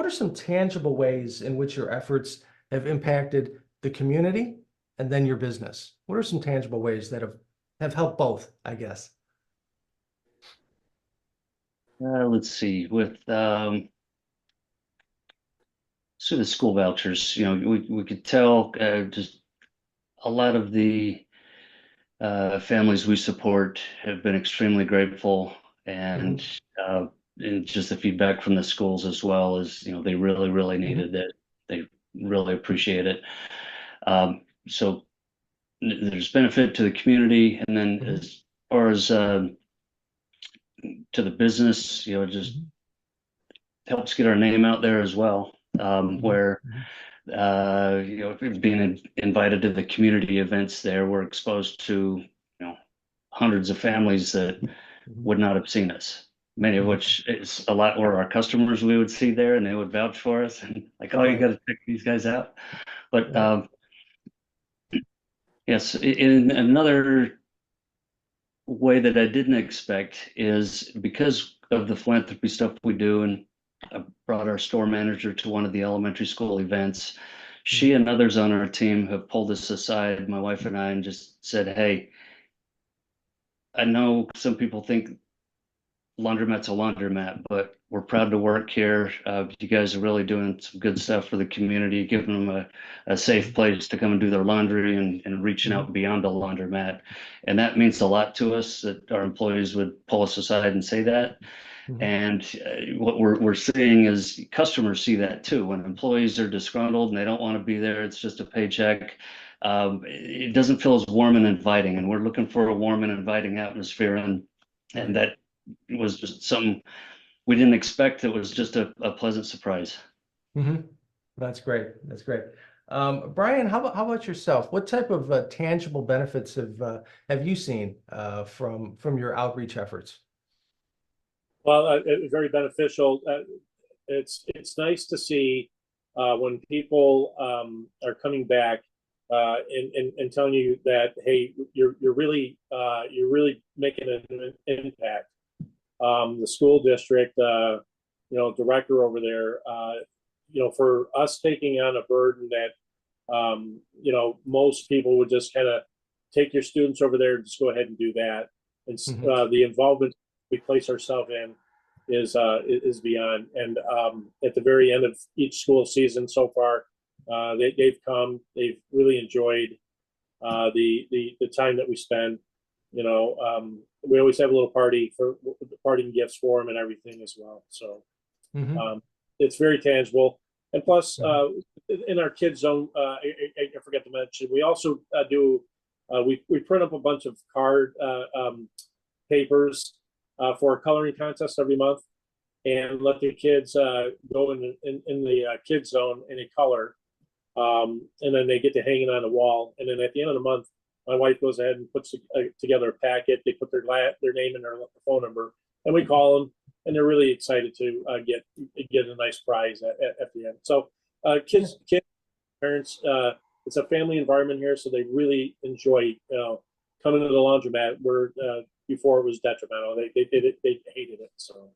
are some tangible ways in which your efforts have impacted the community and then your business? What are some tangible ways that have helped both, I guess? Let's see. So the school vouchers, we could tell just a lot of the families we support have been extremely grateful, and Hmm. uh, and just the feedback from the schools as well is, they really, really Hmm. needed it. They really appreciate it. So there's benefit to the community, and then Hmm. as far as to the business, it just Hmm. helps get our name out there as well. Hmm. Where being invited to the community events there, we're exposed to, hundreds of families that Hmm. would not have seen us. Many of Hmm. which is a lot were our customers we would see there, and they would vouch for us and like, oh, you Right, got to check these guys out. But right. yes, in another way that I didn't expect is because of the philanthropy stuff we do, and I brought our store manager to one of the elementary school events. She Hmm. and others on our team have pulled us aside, my wife and I, and just said, "Hey, I know some people think Laundromat's a laundromat, but we're proud to work here. You guys are really doing some good stuff for the community, giving them a safe place to come and do their laundry, and reaching Hmm. out beyond a laundromat. And that means a lot to us that our employees would pull us aside and say that. Hmm. And what we're seeing is customers see that too. When employees are disgruntled and they don't want to be there, it's just a paycheck. It doesn't feel as warm and inviting, and we're looking for a warm and inviting atmosphere. And Right. that was just something we didn't expect. It was just a pleasant surprise. Hmm. That's great. That's great. Brian, how about yourself? What type of tangible benefits have you seen from your outreach efforts? Well, very beneficial. It's nice to see when people are coming back and telling you that, hey, you're really making an impact. The school district, director over there, for us taking on a burden that most people would just kind of take your students over there and just go ahead and do that. And Hmm. the involvement we place ourselves in is beyond. And at the very end of each school season so far, they've come, they've really enjoyed the time that we spend. We always have a little party for parting gifts for them and everything as well. So Hmm. um, it's very tangible. And plus, Hmm. in our kids zone, I forgot to mention, we also do we print up a bunch of card papers for a coloring contest every month, and let the kids go in the kids zone in a color, and then they get to hang it on the wall. And then at the end of the month, my wife goes ahead and puts together a packet. They put their name and their phone number, and we call them, and they're really excited to get a nice prize at the end. So kids, parents, it's a family environment here, so they really enjoy coming to the laundromat. Where before it was detrimental, they hated it. So.